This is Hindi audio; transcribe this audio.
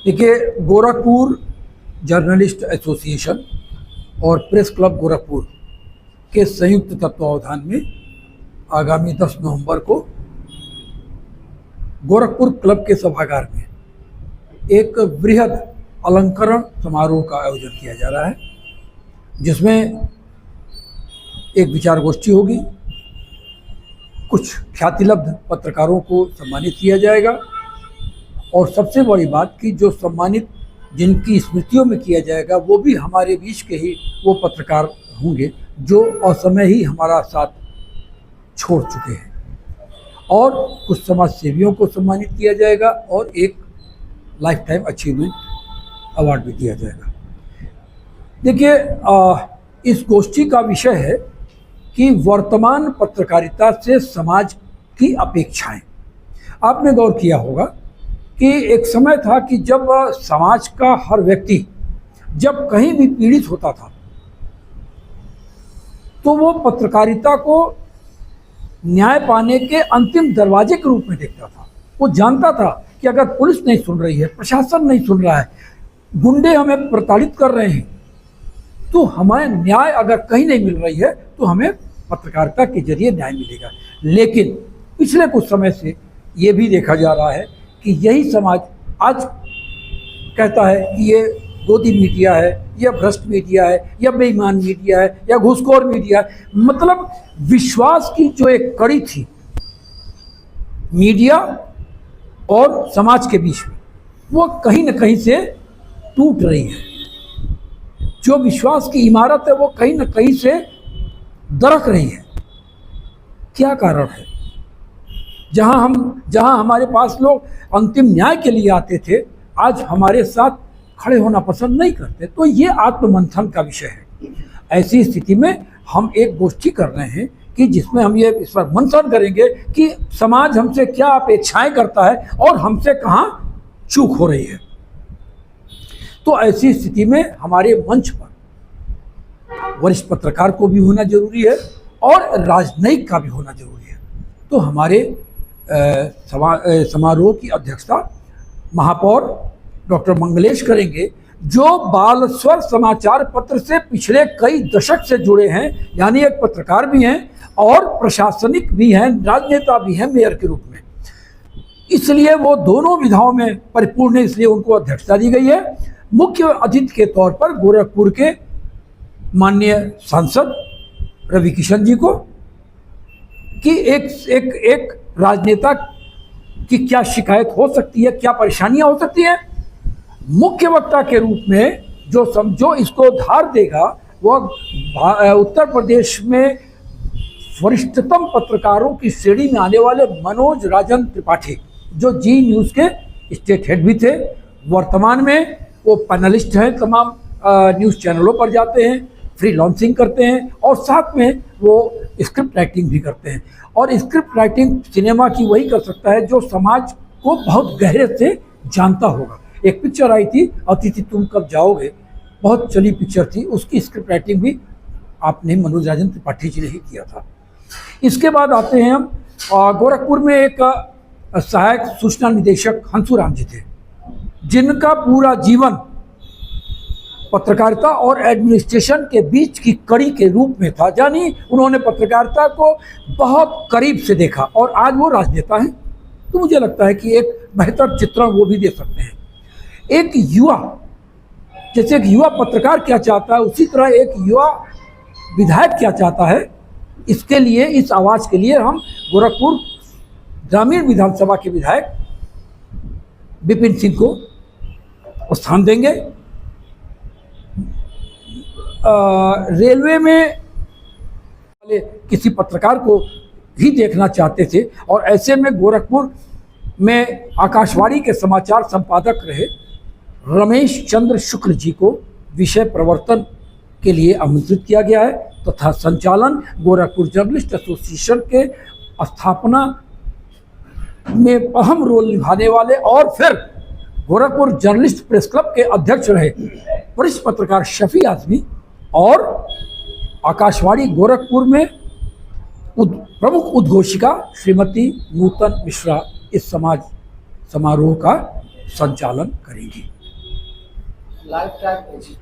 देखिए, गोरखपुर जर्नलिस्ट एसोसिएशन और प्रेस क्लब गोरखपुर के संयुक्त तत्वावधान में आगामी 10 नवंबर को गोरखपुर क्लब के सभागार में एक बृहद अलंकरण समारोह का आयोजन किया जा रहा है, जिसमें एक विचार गोष्ठी होगी, कुछ ख्यातिलब्ध पत्रकारों को सम्मानित किया जाएगा और सबसे बड़ी बात कि जो सम्मानित जिनकी स्मृतियों में किया जाएगा वो भी हमारे बीच के ही वो पत्रकार होंगे जो असमय ही हमारा साथ छोड़ चुके हैं, और कुछ समाज सेवियों को सम्मानित किया जाएगा और एक लाइफ टाइम अचीवमेंट अवार्ड भी दिया जाएगा। देखिए, इस गोष्ठी का विषय है कि वर्तमान पत्रकारिता से समाज की अपेक्षाएं। आपने गौर किया होगा कि एक समय था कि जब समाज का हर व्यक्ति जब कहीं भी पीड़ित होता था तो वो पत्रकारिता को न्याय पाने के अंतिम दरवाजे के रूप में देखता था। वो जानता था कि अगर पुलिस नहीं सुन रही है, प्रशासन नहीं सुन रहा है, गुंडे हमें प्रताड़ित कर रहे हैं, तो हमें न्याय अगर कहीं नहीं मिल रही है तो हमें पत्रकारिता के जरिए न्याय मिलेगा। लेकिन पिछले कुछ समय से ये भी देखा जा रहा है कि यही समाज आज कहता है कि ये गोदी मीडिया है, या भ्रष्ट मीडिया है, या बेईमान मीडिया है, या घूसखोर मीडिया है। मतलब विश्वास की जो एक कड़ी थी मीडिया और समाज के बीच में, वो कहीं न कहीं से टूट रही है। जो विश्वास की इमारत है वो कहीं न कहीं से दरक रही है। क्या कारण है? जहां हमारे पास लोग अंतिम न्याय के लिए आते थे, आज हमारे साथ खड़े होना पसंद नहीं करते। तो ये आत्ममंथन का विषय है। ऐसी स्थिति में हम एक गोष्ठी कर रहे हैं कि जिसमें हम ये इस पर मंथन करेंगे कि समाज हमसे क्या अपेक्षाएं करता है और हमसे कहाँ चूक हो रही है। तो ऐसी स्थिति में हमारे मंच पर वरिष्ठ पत्रकार को भी होना जरूरी है और राजनयिक का भी होना जरूरी है। तो हमारे समारोह की अध्यक्षता महापौर डॉक्टर मंगलेश करेंगे, जो बालस्वर समाचार पत्र से पिछले कई दशक से जुड़े हैं, यानी एक पत्रकार भी हैं और प्रशासनिक भी हैं, राजनेता भी हैं मेयर के रूप में। इसलिए वो दोनों विधाओं में परिपूर्ण है, इसलिए उनको अध्यक्षता दी गई है। मुख्य अतिथि के तौर पर गोरखपुर के माननीय सांसद रवि किशन जी को कि एक राजनेता की क्या शिकायत हो सकती है, क्या परेशानियां हो सकती हैं, मुख्य वक्ता के रूप में जो इसको धार देगा वह उत्तर प्रदेश में वरिष्ठतम पत्रकारों की श्रेणी में आने वाले मनोज राजन त्रिपाठी, जो जी न्यूज़ के स्टेट हेड भी थे, वर्तमान में वो पैनलिस्ट हैं, तमाम न्यूज़ चैनलों पर जाते हैं, फ्री लॉन्चिंग करते हैं और साथ में वो स्क्रिप्ट राइटिंग भी करते हैं। और स्क्रिप्ट राइटिंग सिनेमा की वही कर सकता है जो समाज को बहुत गहरे से जानता होगा। एक पिक्चर आई थी अतिथि तुम कब जाओगे, बहुत चली पिक्चर थी, उसकी स्क्रिप्ट राइटिंग भी आपने मनोज राजन त्रिपाठी जी ने ही किया था। इसके बाद आते हैं हम गोरखपुर में एक सहायक सूचना निदेशक हंसुराम जी थे, जिनका पूरा जीवन पत्रकारिता और एडमिनिस्ट्रेशन के बीच की कड़ी के रूप में था, यानी उन्होंने पत्रकारिता को बहुत करीब से देखा और आज वो राजनेता हैं। तो मुझे लगता है कि एक बेहतर चित्रण वो भी दे सकते हैं। एक युवा, जैसे एक युवा पत्रकार क्या चाहता है, उसी तरह एक युवा विधायक क्या चाहता है, इसके लिए, इस आवाज़ के लिए हम गोरखपुर ग्रामीण विधानसभा के विधायक विपिन सिंह को स्थान देंगे। रेलवे में किसी पत्रकार को भी देखना चाहते थे और ऐसे में गोरखपुर में आकाशवाणी के समाचार संपादक रहे रमेश चंद्र शुक्ल जी को विषय प्रवर्तन के लिए आमंत्रित किया गया है तथा संचालन गोरखपुर जर्नलिस्ट एसोसिएशन के स्थापना में अहम रोल निभाने वाले और फिर गोरखपुर जर्नलिस्ट प्रेस क्लब के अध्यक्ष रहे वरिष्ठ पत्रकार शफी आजमी और आकाशवाणी गोरखपुर में प्रमुख उद्घोषिका श्रीमती नूतन मिश्रा इस समारोह का संचालन करेंगी। Life time